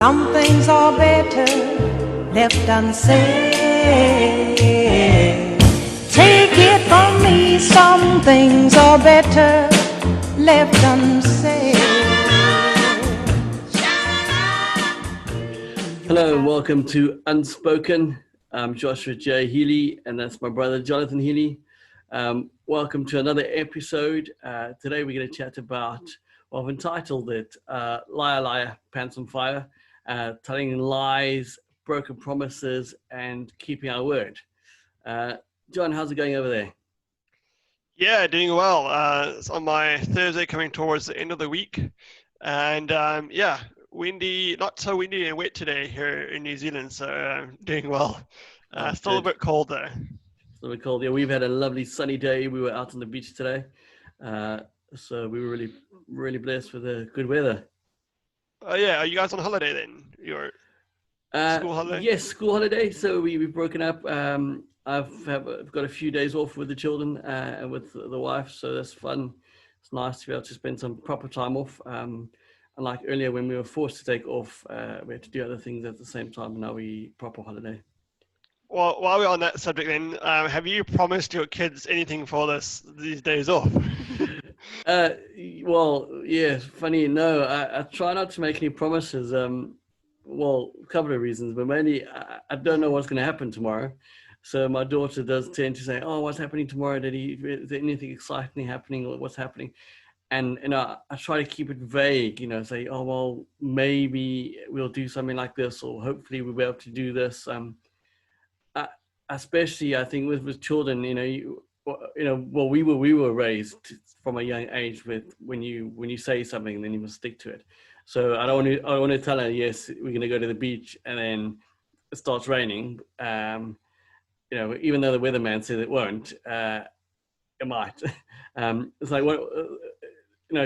Some things are better left unsaid. Take it from me, some things are better left unsaid. Hello and welcome to Unspoken. I'm Joshua J. Heeley, and that's my brother Jonathan Heeley. Welcome to another episode. Today we're going to chat about, well, I've entitled it Liar, Liar, Pants on Fire, telling lies, broken promises, and keeping our word. John, how's it going over there? Yeah, doing well. It's on my Thursday coming towards the end of the week. And windy, not so windy and wet today here in New Zealand. So doing well. Still a bit cold though. Still a bit cold. Yeah, we've had a lovely sunny day. We were out on the beach today. So we were really blessed with the good weather. Oh yeah, are you guys on holiday then? Your school holiday? Yes, school holiday. So we've broken up. I've got a few days off with the children and with the wife, so that's fun. It's nice to be able to spend some proper time off. Unlike earlier when we were forced to take off, we had to do other things at the same time. Now we proper holiday. Well, while we're on that subject then, have you promised your kids anything for these days off? Well, yeah, funny. No, I try not to make any promises. Well, a couple of reasons, but mainly I don't know what's going to happen tomorrow. So my daughter does tend to say, "Oh, what's happening tomorrow? Is there anything exciting happening? Or what's happening?" And I try to keep it vague. Say, "Oh, well, maybe we'll do something like this, or hopefully we'll be able to do this." Especially, I think with children, well, we were raised from a young age with when you say something, then you must stick to it. So I don't want to tell her, yes, we're going to go to the beach, and then it starts raining. Even though the weatherman says it won't, it might. It's like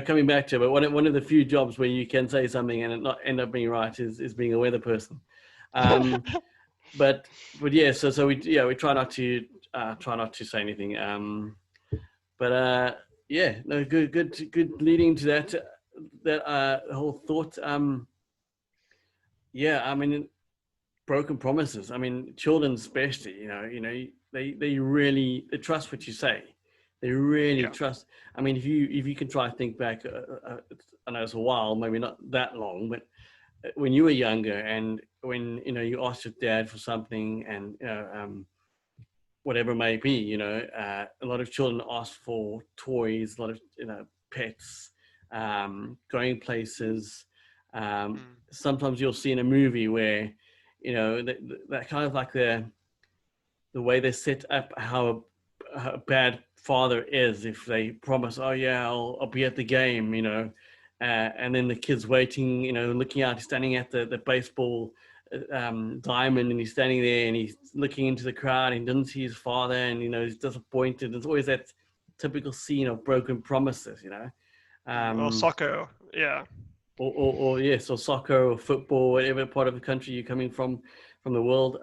coming back to it. But one of the few jobs where you can say something and it not end up being right is being a weather person. But yeah, so we try not to say anything. Good leading to that whole thought. Broken promises. I mean, children especially. They really trust what you say. They really trust. I mean, if you can try to think back, I know it's a while, maybe not that long, but when you were younger and when you asked your dad for something and whatever it may be, a lot of children ask for toys, a lot of pets, going places. Sometimes you'll see in a movie where that kind of like the way they set up how a bad father is. If they promise, oh yeah, I'll be at the game, and then the kid's waiting, looking out, standing at the baseball diamond, and he's standing there and he's looking into the crowd and he doesn't see his father, and he's disappointed. There's always that typical scene of broken promises, or soccer, yeah. Or yes, or soccer or football, whatever part of the country you're coming from the world.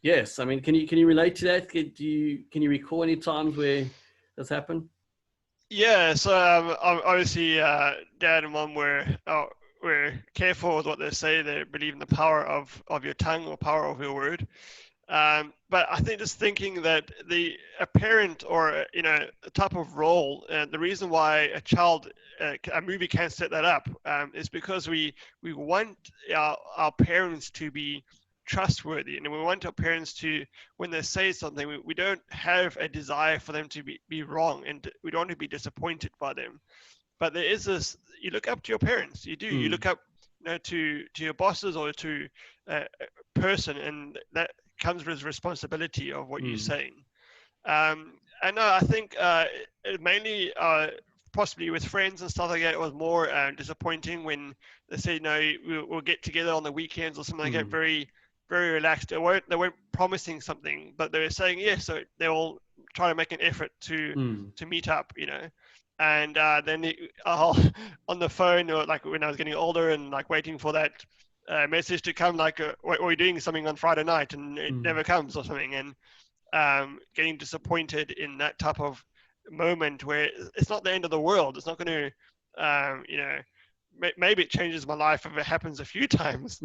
Yes, I mean, can you relate to that? Can you recall any times where that's happened? Yeah, so obviously, Dad and Mum were careful with what they say. They believe in the power of your tongue or power of your word. But I think just thinking that a parent or a type of role, the reason why a movie can set that up is because we want our parents to be trustworthy, and we want our parents to, when they say something, we don't have a desire for them to be wrong, and we don't want to be disappointed by them. But there is this, you look up to your parents, you do. You look up to your bosses or to a person, and that comes with responsibility of what you're saying. And I think mainly possibly with friends and stuff like that, it was more disappointing when they say, no, we'll get together on the weekends or something like that, very, very relaxed. They weren't promising something, but they were saying yes, so they will try to make an effort to meet up, And then on the phone, or like when I was getting older and like waiting for that message to come, like, are we doing something on Friday night? And it never comes or something. And getting disappointed in that type of moment where it's not the end of the world. It's not going to, maybe it changes my life if it happens a few times.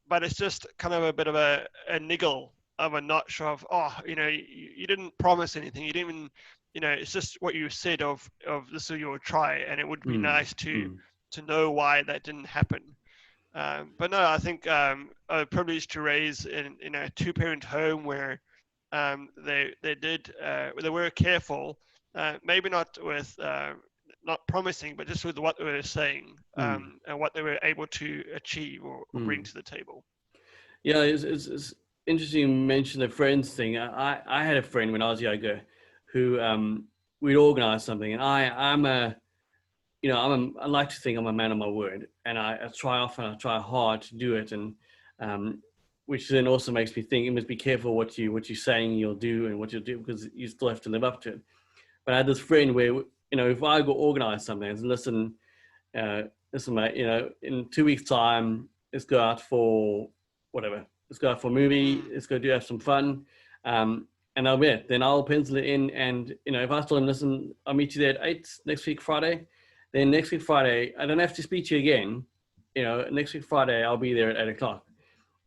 But it's just kind of a bit of a niggle of a notch of, you didn't promise anything. You didn't even, it's just what you said of this is your try, and it would be nice to know why that didn't happen. But no, I think I'm privileged to raise in a two-parent home where they were careful, maybe not with not promising, but just with what they were saying, and what they were able to achieve or bring to the table. Yeah, it's interesting you mentioned the friends thing. I had a friend when I was younger who we'd organize something, and I like to think I'm a man of my word, and I try hard to do it, and which then also makes me think you must be careful what you're saying you'll do and what you'll do, because you still have to live up to it. But I had this friend where, if I go organize something, and listen, mate, in 2 weeks' time, let's go out for whatever. Let's go out for a movie. Let's go have some fun. And I'll be it. Then I'll pencil it in. And, if I told him, listen, I'll meet you there at 8 next week, Friday. Then next week, Friday, I don't have to speak to you again. Next week, Friday, I'll be there at 8 o'clock.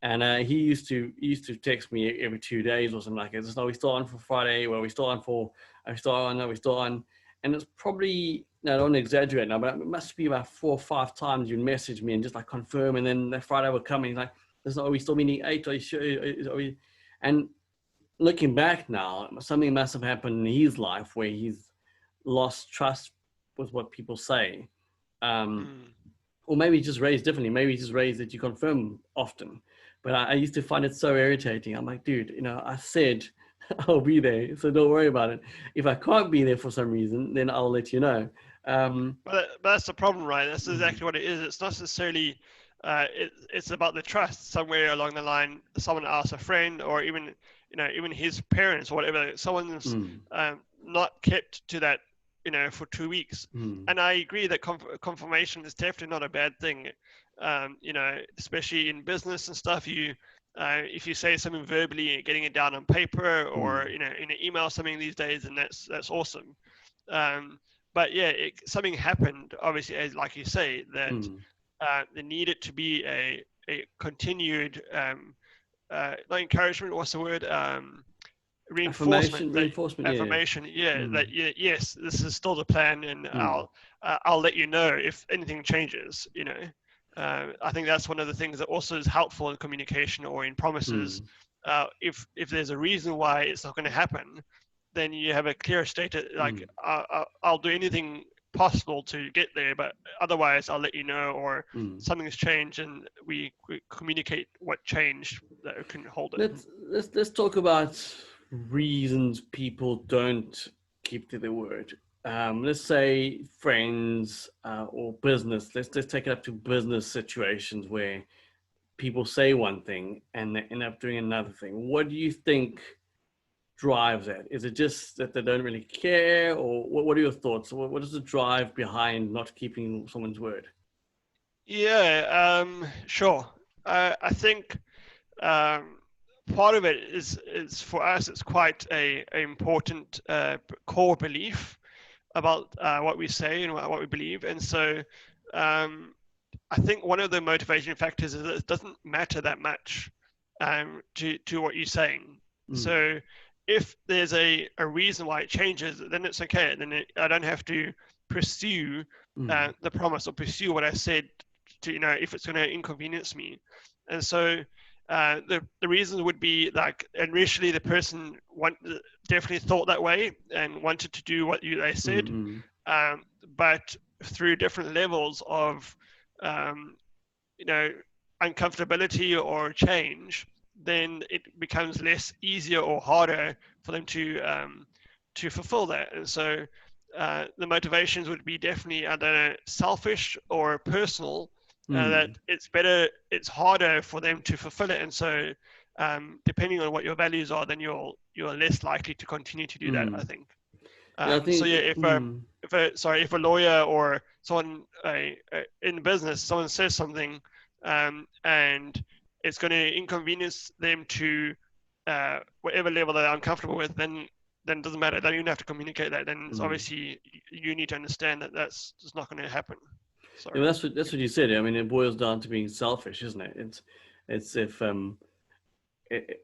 And he used to text me every 2 days or something like that. Just, we still on for Friday? Well, we still on for, are we still on? Are we still on? And it's probably, I don't want to exaggerate now, but it must be about 4 or 5 times you message me and just like confirm. And then that Friday would come and he's like, are we still meeting 8? Are you sure? Are we? And looking back now, something must have happened in his life where he's lost trust with what people say. Or maybe just raised differently. Maybe just raised that you confirm often. But I used to find it so irritating. I'm like, dude, I said I'll be there, so don't worry about it. If I can't be there for some reason, then I'll let you know. But that's the problem, right? That's exactly what it is. It's not necessarily, it's about the trust. Somewhere along the line, someone asks a friend, or even his parents or whatever, someone's not kept to that, for 2 weeks. And I agree that confirmation is definitely not a bad thing. Especially in business and stuff, if you say something verbally, getting it down on paper or in an email, something these days, and that's awesome. But yeah, something happened, obviously, as like you say, that there needed to be a continued not encouragement, what's the word, reinforcement, affirmation, that yes, this is still the plan, and I'll let you know if anything changes. I think that's one of the things that also is helpful in communication or in promises. If there's a reason why it's not going to happen, then you have a clear statement, like I'll do anything possible to get there, but otherwise I'll let you know, or something's changed, and we communicate what changed that can hold it. Let's talk about reasons people don't keep to their word. Let's say friends or business. Let's just take it up to business situations where people say one thing and they end up doing another thing. What do you think drives that? Is it just that they don't really care, or what are your thoughts? What is the drive behind not keeping someone's word? Yeah, sure. I think part of it is for us, it's quite a important core belief about what we say and what we believe. And so I think one of the motivation factors is that it doesn't matter that much to what you're saying. So if there's a reason why it changes, then it's okay. Then I don't have to pursue the promise or pursue what I said to, if it's going to inconvenience me. And so the reasons would be like, initially the person definitely thought that way and wanted to do what they said, but through different levels of uncomfortability or change, then it becomes less easier or harder for them to fulfill that. And so the motivations would be definitely either selfish or personal. That it's harder for them to fulfill it, and so depending on what your values are, then you're less likely to continue to do that. I think. So yeah, if a lawyer or someone in business, someone says something, and it's going to inconvenience them to whatever level they're uncomfortable with, then it doesn't matter. They don't even have to communicate that. Then it's obviously you need to understand that that's just not going to happen. Sorry. Yeah, that's what you said. I mean, it boils down to being selfish, isn't it? It's it,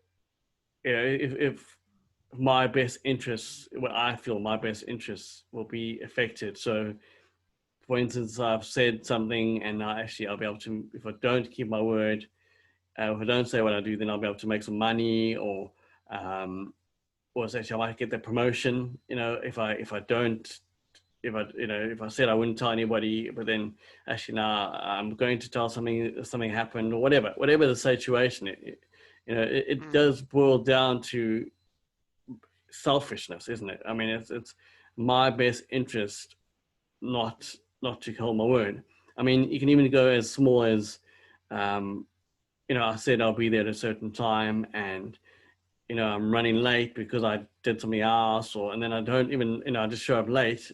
if my best interests, what I feel my best interests will be affected. So, for instance, I've said something, and I'll be able to, if I don't keep my word, if I don't say what I do, then I'll be able to make some money, um, or essentially I might get the promotion. If I don't, if I said I wouldn't tell anybody, but then actually now I'm going to tell something happened, or whatever the situation. It does boil down to selfishness, isn't it? I mean, it's my best interest not to hold my word. I mean, you can even go as small as, I said I'll be there at a certain time, and I'm running late because I did something else, and then I don't even, I just show up late.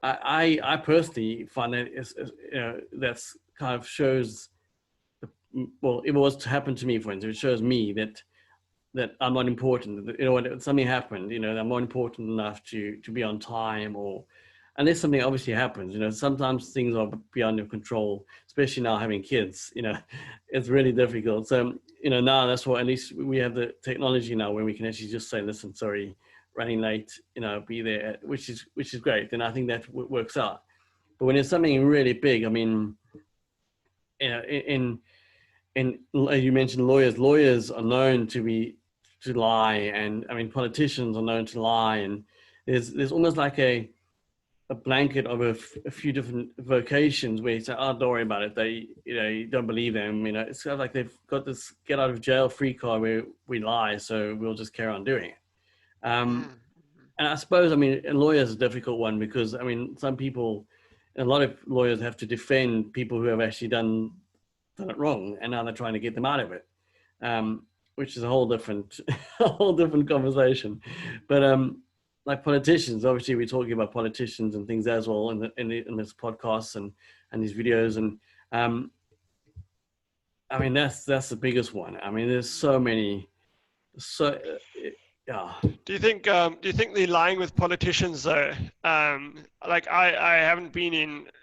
I personally find that that's kind of shows, well, if it was to happen to me, for instance, it shows me that I'm not important. When something happened, I'm not important enough to be on time, or unless something obviously happens. Sometimes things are beyond your control, especially now having kids. It's really difficult. So now that's what, at least we have the technology now where we can actually just say, listen, sorry, running late, be there, which is great. And I think that works out. But when it's something really big, I mean, in you mentioned lawyers are known to lie, and I mean politicians are known to lie, and there's almost like a blanket of a few different vocations where you say, oh, don't worry about it, they you don't believe them. It's kind of like they've got this get out of jail free card where we lie, so we'll just carry on doing it. And I suppose, I mean, a lawyer is a difficult one, because I mean, a lot of lawyers have to defend people who have actually done it wrong, and now they're trying to get them out of it, which is a whole different conversation. But like politicians, obviously we're talking about politicians and things as well in this podcast and these videos, and I mean that's the biggest one. I mean, there's so many, yeah. Do you think the lying with politicians though, like I haven't been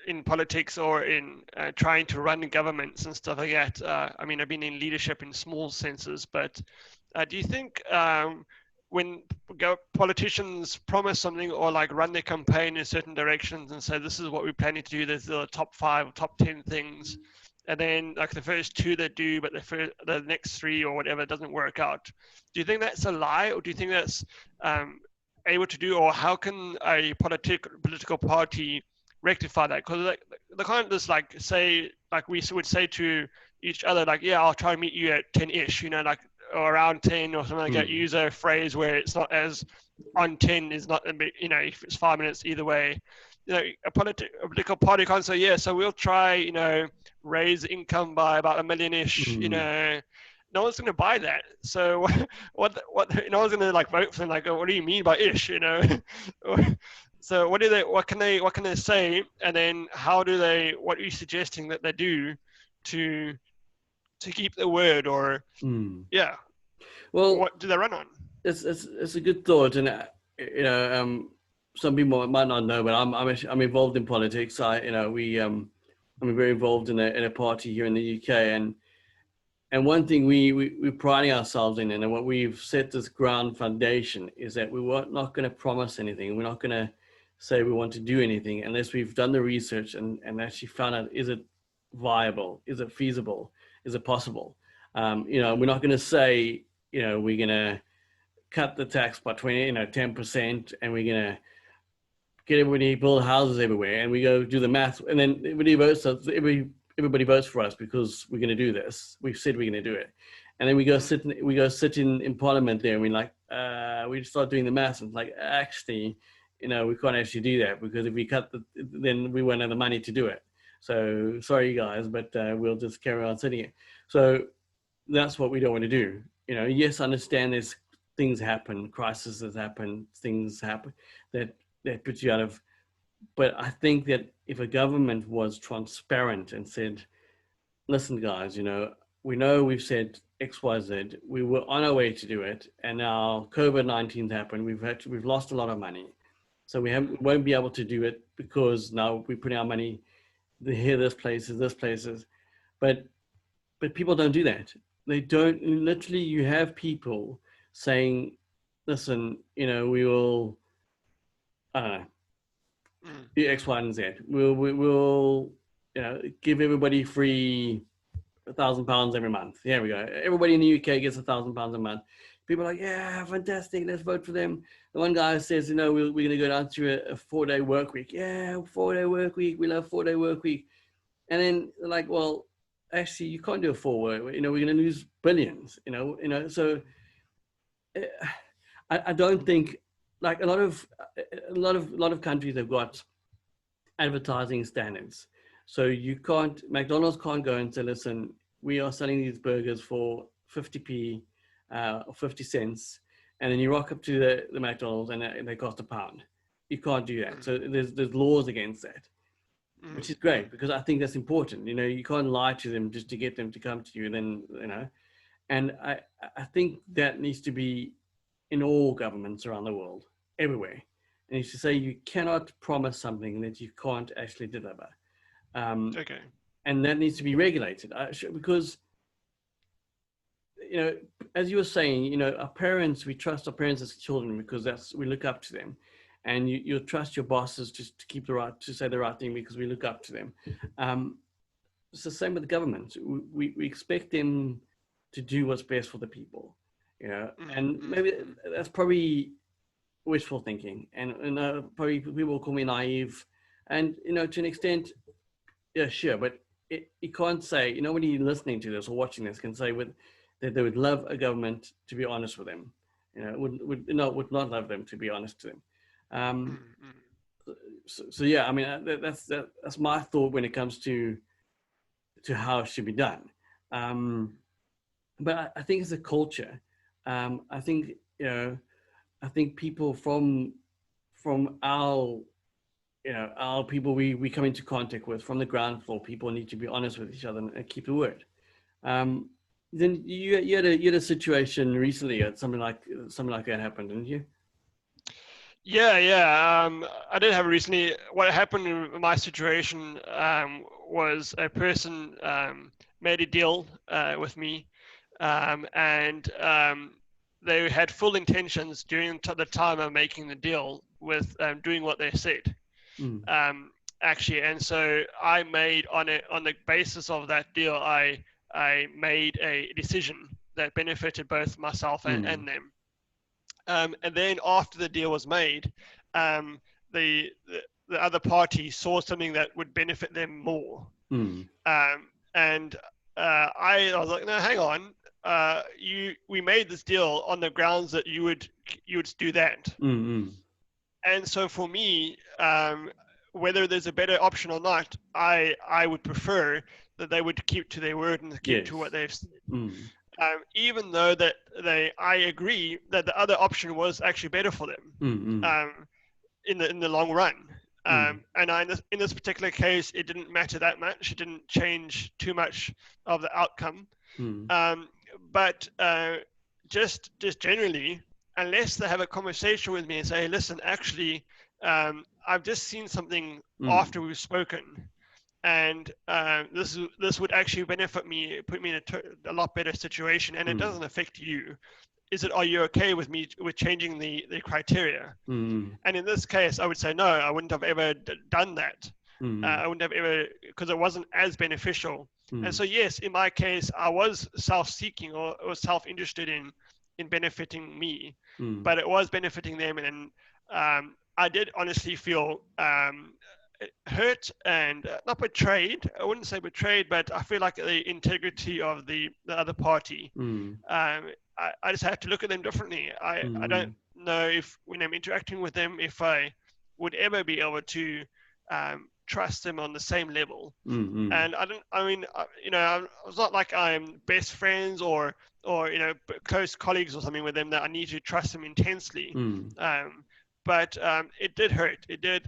in politics or in trying to run governments and stuff like that. I mean, I've been in leadership in small senses, but do you think when politicians promise something or like run their campaign in certain directions and say, this is what we're planning to do, there's the top 5 or top 10 things, and then like the first 2 they do, but the next 3 or whatever doesn't work out. Do you think that's a lie, or do you think that's able to do, or how can a political party rectify that? Because they can't just like say, like we would say to each other, like, yeah, I'll try and meet you at 10-ish, like, or around 10 or something like that. Use a phrase where it's not as on 10 is not, if it's 5 minutes either way. A political party can't say, yeah, so we'll try, raise income by about $1 million-ish, no one's going to buy that. So what no one's going to like vote for them, like, oh, what do you mean by ish, So what can they say, and then what are you suggesting that they do to keep their word, or yeah, well, what do they run on? It's a good thought, and some people might not know, but I'm involved in politics. I'm very involved in a party here in the UK, and one thing we're priding ourselves in, and what we've set this ground foundation, is that we're not going to promise anything. We're not going to say we want to do anything unless we've done the research and actually found out, is it viable? Is it feasible? Is it possible? We're not going to say, we're going to cut the tax by 10%, and we're going to get everybody to build houses everywhere, and we go do the math, and then everybody votes for us because we're going to do this. We've said we're going to do it, and then we go sit in Parliament there, and we're like, we start doing the math, and it's like, actually, we can't actually do that, because if we cut then we won't have the money to do it. So sorry guys, but we'll just carry on sitting it. So that's what we don't want to do. Yes, I understand there's things happen, crises happen, things happen that puts you out of. But I think that if a government was transparent and said, listen guys, we know we've said X, Y, Z, we were on our way to do it, and now COVID-19 happened, we've lost a lot of money. So we won't be able to do it, because now we're putting our money here, this places, but people don't do that. They don't. Literally, you have people saying, "Listen, we will, I don't know, do X, Y, and Z. We'll give everybody free £1,000 every month. Here we go. Everybody in the UK gets £1,000 a month." People are like, "Yeah, fantastic. Let's vote for them." The one guy says, we're going to go down to a 4-day work week. Yeah, 4-day work week. We love 4-day work week. And then like, well, actually, you can't do a 4-day. We're going to lose billions. So I don't think, like, a lot of countries have got advertising standards. So McDonald's can't go and say, "Listen, we are selling these burgers for 50p or 50 cents," and then you rock up to the McDonald's and they cost £1. You can't do that. So there's laws against that, which is great, because I think that's important. You can't lie to them just to get them to come to you. And then, and I think that needs to be in all governments around the world, everywhere. And it's to say you cannot promise something that you can't actually deliver. Okay. And that needs to be regulated, because, as you were saying, our parents, we trust our parents as children because we look up to them. And you'll trust your bosses just to say the right thing because we look up to them. It's the same with the government. We expect them to do what's best for the people, and maybe that's probably wishful thinking, and probably people will call me naive, and to an extent, yeah, sure, but you can't say, nobody listening to this or watching this can say that they would love a government to be honest with them. Would not love them to be honest to them. So yeah, I mean, that's my thought when it comes to how it should be done. But I think it's a culture. I think people from our people we come into contact with from the ground floor, people need to be honest with each other and keep the word. Then you had a situation recently, something like that happened, didn't you? Yeah. I did have recently. What happened in my situation was a person made a deal with me, and they had full intentions during the time of making the deal with doing what they said. Actually, and so I made on the basis of that deal, I made a decision that benefited both myself and them. And then after the deal was made, the other party saw something that would benefit them more. And I was like, no, hang on. We made this deal on the grounds that you would do that. And so for me, whether there's a better option or not, I would prefer that they would keep to their word and keep to what they've said. Even though that I agree that the other option was actually better for them in the long run. And in this particular case, it didn't matter that much. It didn't change too much of the outcome. But just generally, unless they have a conversation with me and say, listen, actually, I've just seen something after we've spoken, and this would actually benefit me, put me in a lot better situation, and it doesn't affect you. Are you okay with me with changing the criteria? And in this case, I would say no. I wouldn't have ever done that. I wouldn't have ever, because it wasn't as beneficial. And so yes, in my case, I was self-seeking or self-interested in benefiting me, but it was benefiting them, and I did honestly feel hurt and not betrayed. I wouldn't say betrayed, but I feel like the integrity of the other party. I just have to look at them differently. I don't know if when I'm interacting with them, if I would ever be able to trust them on the same level. And it's not like I'm best friends or close colleagues or something with them that I need to trust them intensely. But it did hurt. It did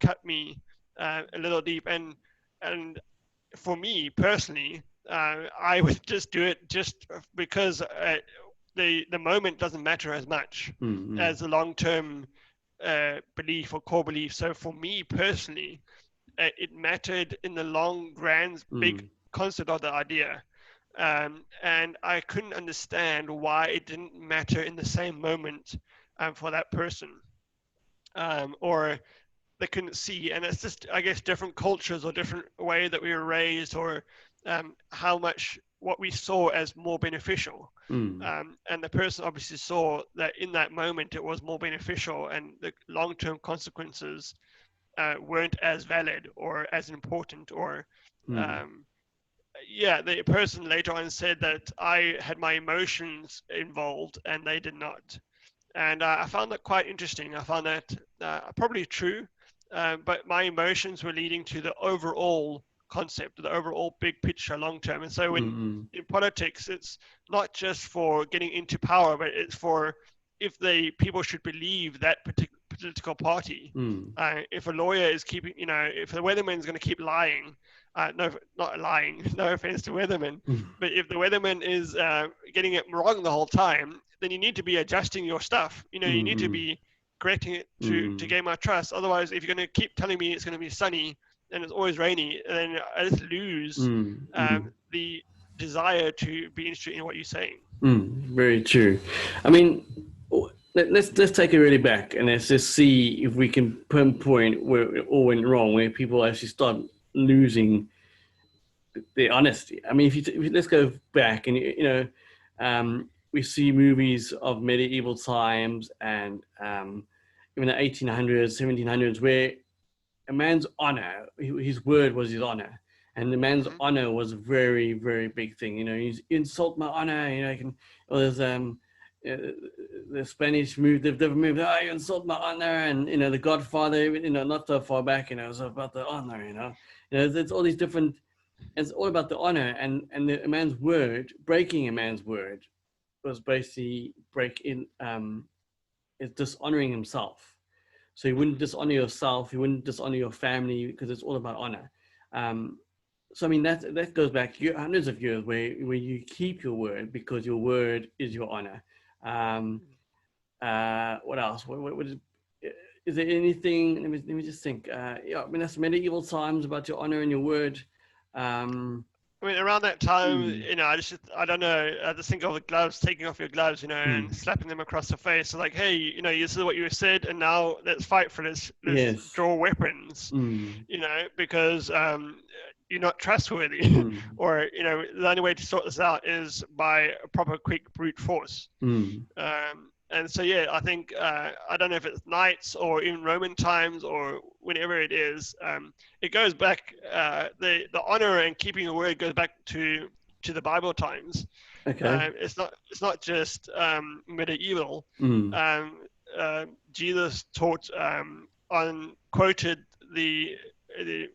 cut me a little deep. And for me personally, I would just do it just because the moment doesn't matter as much as the long-term belief or core belief. So for me personally, it mattered in the long, grand, big concept of the idea. And I couldn't understand why it didn't matter in the same moment for that person, or they couldn't see. And it's just, I guess, different cultures or different way that we were raised, or how much what we saw as more beneficial. And the person obviously saw that in that moment it was more beneficial, and the long-term consequences weren't as valid or as important, or yeah, the person later on said that I had my emotions involved and they did not. And I found that quite interesting. I found that probably true, but my emotions were leading to the overall concept, the overall big picture, long term. And so, when in politics, it's not just for getting into power, but it's for if people should believe that political party. If a lawyer is keeping, if the weatherman is going to keep lying, no, not lying, no offense to weathermen, but if the weatherman is getting it wrong the whole time, then you need to be adjusting your stuff. You need to be correcting it to gain my trust. Otherwise, if you're going to keep telling me it's going to be sunny and it's always rainy, then I just lose the desire to be interested in what you're saying. Very true. I mean, let's take it really back, and let's just see if we can pinpoint where it all went wrong, where people actually start losing their honesty. I mean, if you let's go back, and we see movies of medieval times and even the 1800s, 1700s, where a man's honor, his word was his honor, and the man's honor was a very, very big thing. You insult my honor. There's the Spanish moved, they've moved. Oh, you insult my honor, and the Godfather, not so far back, it was about the honor. There's all these different. It's all about the honor, and a man's word, breaking a man's word, was basically is dishonoring himself. So you wouldn't dishonor yourself, you wouldn't dishonor your family, because it's all about honor. So I mean that goes back hundreds of years where you keep your word because your word is your honor. What else? What is there anything? Let me just think. Yeah, I mean that's medieval times about your honor and your word. I mean, around that time, I don't know. I just think of the gloves, taking off your gloves, and slapping them across the face. So like, hey, this is what you said, and now let's fight for this. Let's draw weapons, because you're not trustworthy, or the only way to sort this out is by a proper, quick brute force. And so yeah, I think I don't know if it's knights or even Roman times or whenever it is. It goes back. The honor and keeping your word goes back to the Bible times. Okay. It's not just medieval. Jesus taught quoted the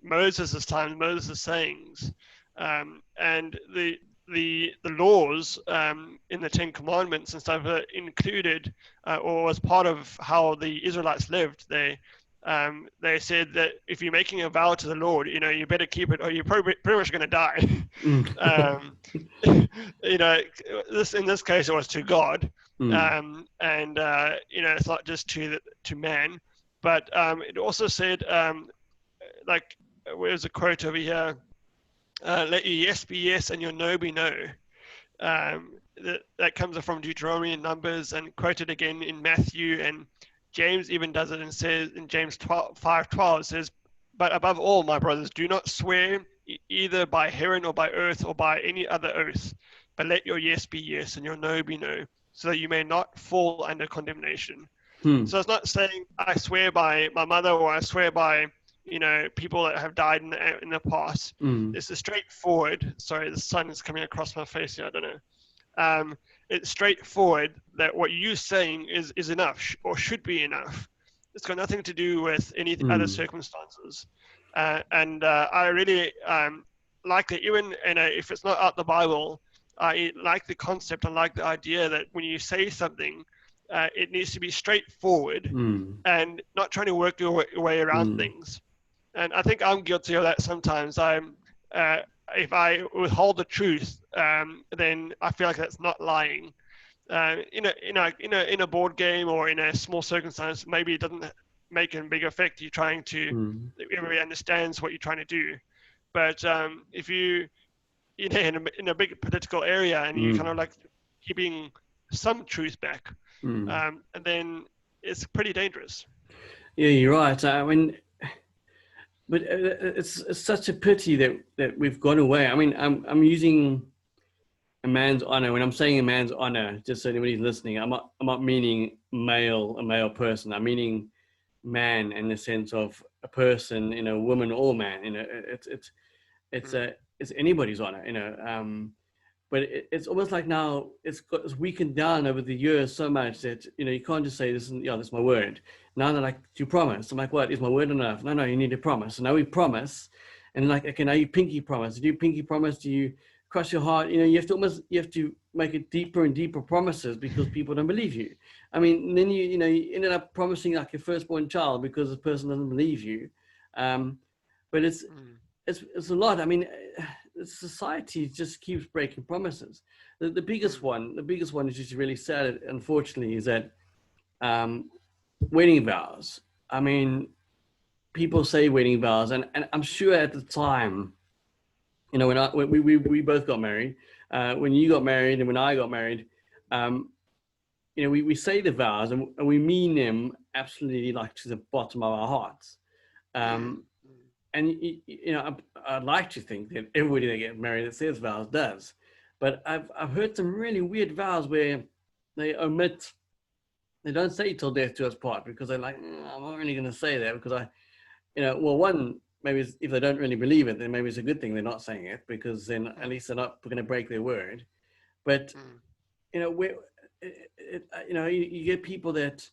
Moses' time, Moses' sayings, and the laws in the Ten Commandments and stuff included or was part of how the Israelites lived. They said that if you're making a vow to the Lord, you better keep it, or you're pretty much going to die. In this case, it was to God, and it's not just to man, but it also said, where's a quote over here? Let your yes be yes and your no be no. That comes from Deuteronomy and Numbers, and quoted again in Matthew, and James even does it and says in James 5:12 says, "But above all, my brothers, do not swear either by heaven or by earth or by any other oath, but let your yes be yes and your no be no, so that you may not fall under condemnation." So it's not saying I swear by my mother or I swear by people that have died in the past. It's a straightforward. Sorry, the sun is coming across my face here. I don't know. It's straightforward that what you're saying is enough or should be enough. It's got nothing to do with any other circumstances. And I really like that. Even if it's not out the Bible, I like the concept. I like the idea that when you say something, it needs to be straightforward and not trying to work your way around things. And I think I'm guilty of that sometimes. If I withhold the truth, then I feel like that's not lying. In a board game or in a small circumstance, maybe it doesn't make a big effect. You're trying to, everybody understands what you're trying to do. But if you, in a big political area and you kind of like keeping some truth back, and then it's pretty dangerous. Yeah, you're right. I mean, but it's such a pity that we've gone away. I mean, I'm using a man's honor. When I'm saying a man's honor, just so anybody's listening, I'm not meaning a male person. I'm meaning man in the sense of a person, woman or man. It's anybody's honor. But it's almost like now it's weakened down over the years so much that you can't just say this is my word. Now they're like, do you promise? I'm like, what, is my word enough? No, you need to promise. So now we promise, and like, okay, now you pinky promise. Do you pinky promise? Do you cross your heart? You have to make it deeper and deeper promises because people don't believe you. I mean, then you ended up promising like your firstborn child because the person doesn't believe you. But it's a lot. I mean, society just keeps breaking promises. The biggest one is just really sad, unfortunately, is that wedding vows. I mean, people say wedding vows, and I'm sure at the time, when we both got married, when you got married and when I got married, we say the vows and we mean them absolutely like to the bottom of our hearts. And I'd like to think that everybody that gets married that says vows does, but I've heard some really weird vows where they omit. They don't say till death do us part because they're like, I'm not really going to say that because one, maybe if they don't really believe it, then maybe it's a good thing they're not saying it because then at least they're not going to break their word. But you get people that.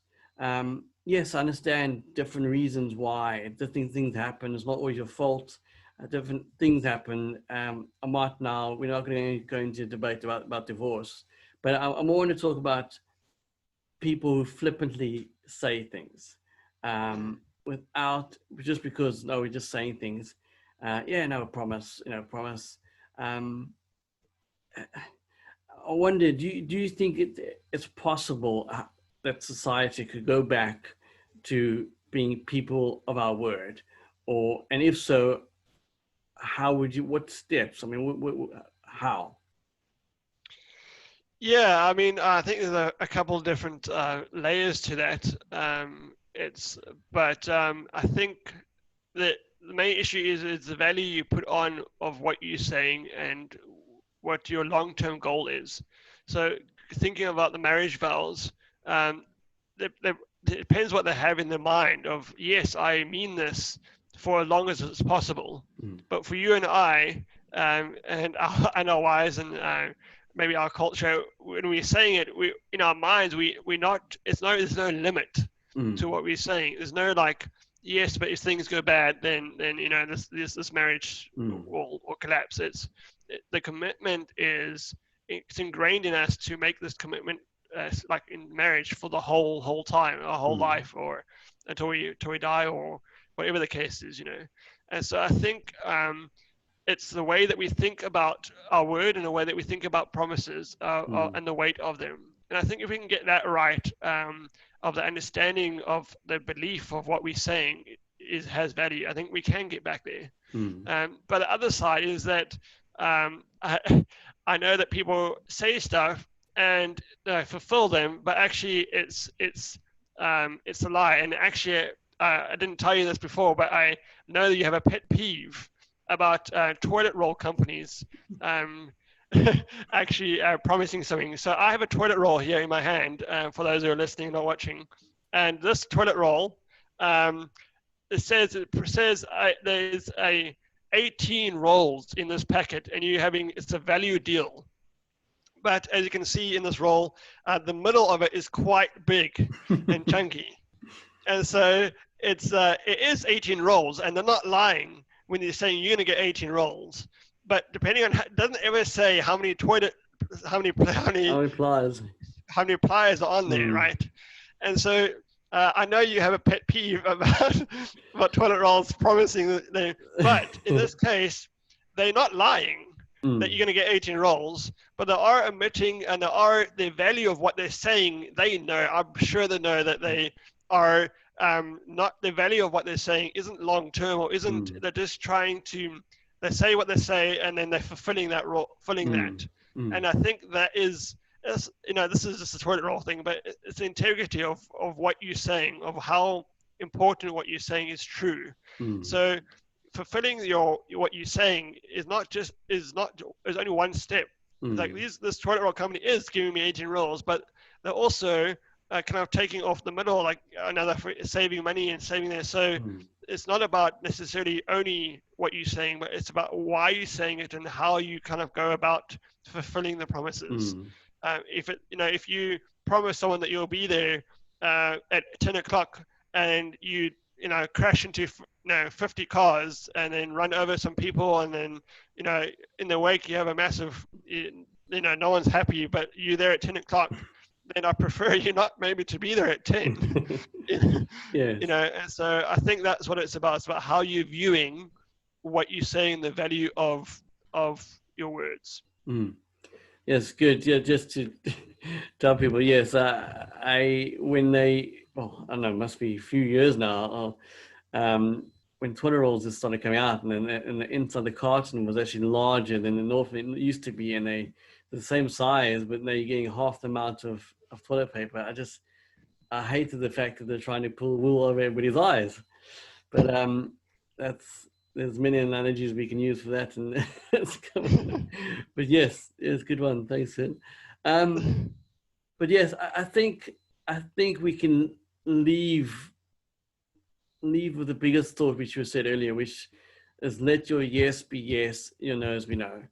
Yes, I understand different reasons why different things happen. It's not always your fault. Different things happen. We're not going to go into debate about divorce, but I more want to talk about people who flippantly say things without, just because, no, we're just saying things. Promise. I wonder, do you think it's possible that society could go back to being people of our word, and if so, how would you? What steps? I mean, how? Yeah, I mean, I think there's a couple of different layers to that. I think that the main issue is the value you put on of what you're saying and what your long-term goal is. So thinking about the marriage vows. It depends what they have in their mind of, yes, I mean this for as long as it's possible. But for you and I, and our wives and maybe our culture, when we're saying it, we in our minds, there's no limit to what we're saying. There's no like, yes, but if things go bad, then this marriage will collapse. The commitment it's ingrained in us to make this commitment like in marriage for the whole time, our whole life, or until we die, or whatever the case is, And so I think it's the way that we think about our word and the way that we think about promises and the weight of them. And I think if we can get that right, of the understanding of the belief of what we're saying has value, I think we can get back there. But the other side is that I know that people say stuff and fulfill them, but actually it's a lie. And actually, I didn't tell you this before, but I know that you have a pet peeve about toilet roll companies actually promising something. So I have a toilet roll here in my hand, for those who are listening, not watching. And this toilet roll, it says there's 18 rolls in this packet, and it's a value deal. But as you can see in this roll, the middle of it is quite big and chunky. And so it is 18 rolls, and they're not lying when they're saying you're going to get 18 rolls. But depending on, it doesn't ever say how many pliers are on there, right? And so I know you have a pet peeve about toilet rolls promising but in this case, they're not lying that you're going to get 18 rolls, but they are omitting, and the value of what they're saying. They know, I'm sure they know that they are not the value of what they're saying isn't long term, or isn't they're just trying to, they say what they say and then they're fulfilling that role, that. And I think that is, you know, this is just a toilet roll thing, but it's the integrity of what you're saying, of how important what you're saying is true. So fulfilling what you're saying is only one step. Like this toilet roll company is giving me 18 rolls, but they're also kind of taking off the middle, like another saving money and saving there. So it's not about necessarily only what you're saying, but it's about why you're saying it and how you kind of go about fulfilling the promises. If you promise someone that you'll be there at 10 o'clock and you crash into 50 cars and then run over some people, and then in the wake you have a massive, no one's happy, but you're there at 10 o'clock, then I prefer you not maybe to be there at 10. Yes. And so I think that's what it's about. It's about how you're viewing what you're saying, the value of your words. Yes, good. Yeah, just to tell people, yes, when they, I don't know, it must be a few years now, when Twitter rolls just started coming out, and then the inside the carton was actually larger than the North it used to be, and they're the same size, but they're getting half the amount of toilet paper. I hated the fact that they're trying to pull wool over everybody's eyes, but there's many analogies we can use for that, and but yes, it's a good one. Thanks, Sid. But yes, I think we can leave with the biggest thought, which you said earlier, which is let your yes be yes, your no's be no.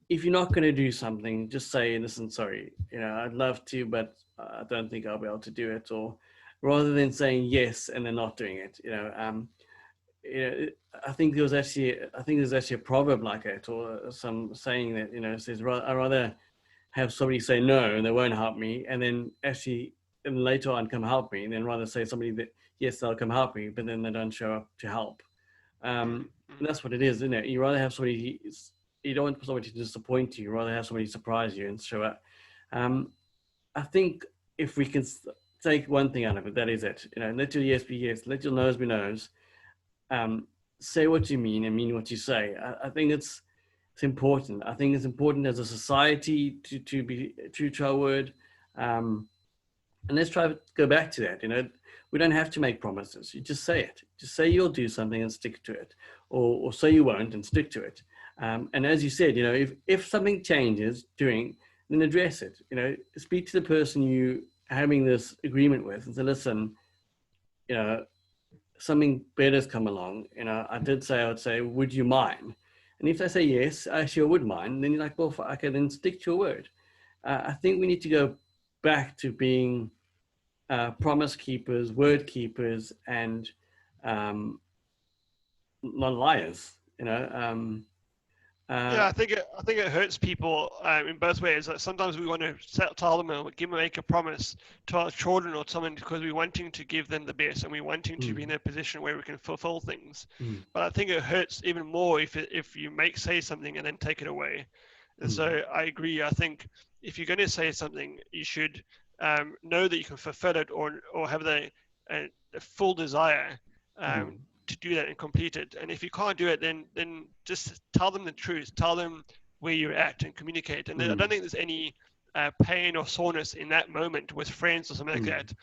If you're not going to do something, just say, listen, sorry, I'd love to, but I don't think I'll be able to do it. Or rather than saying yes and then not doing it, I think there's actually a proverb like that, or some saying that, says, I'd rather have somebody say no and they won't help me, and then actually and later on come help me, and then rather say somebody that, yes, they'll come help me, but then they don't show up to help. And that's what it is, isn't it? You rather have somebody, you don't want somebody to disappoint you, rather have somebody surprise you and show up. I think if we can take one thing out of it, that is it. Let your yes be yes, let your no's be no's. Say what you mean and mean what you say. I think it's important. I think it's important as a society to be true to our word. And let's try to go back to that. We don't have to make promises. You just say it. Just say you'll do something and stick to it, or say you won't and stick to it. And as you said, if something changes then address it. Speak to the person you are having this agreement with and say, listen, something better's come along. I would say, would you mind? And if they say yes, actually I would mind, then you're like, well, okay, then stick to your word. I think we need to go back to being promise keepers, word keepers, and non-liars. I think it hurts people in both ways. Like sometimes we want to tell them or make a promise to our children or someone because we're wanting to give them the best and we're wanting to be in a position where we can fulfill things. But I think it hurts even more if you say something and then take it away. And so I agree. I think if you're going to say something, you should know that you can fulfill it or have the full desire to do that and complete it. And if you can't do it, then just tell them the truth. Tell them where you're at and communicate. And I don't think there's any pain or soreness in that moment with friends or something like that.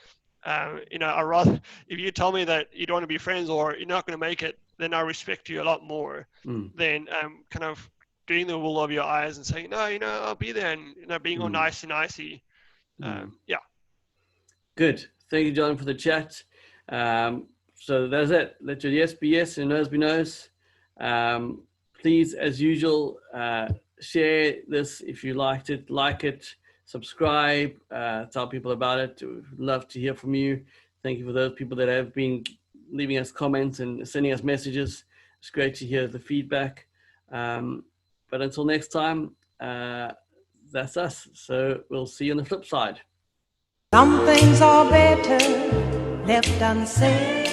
I rather, if you tell me that you don't want to be friends or you're not going to make it, then I respect you a lot more than kind of doing the wool over your eyes and saying, no, I'll be there, and being all nice and nicey. Yeah. Good. Thank you, John, for the chat. So that's it. Let your yes be yes and no's be no's. Please, as usual, share this if you liked it, like it, subscribe, tell people about it. We'd love to hear from you. Thank you for those people that have been leaving us comments and sending us messages. It's great to hear the feedback. But until next time, that's us. So we'll see you on the flip side. Some things are better left unsaid.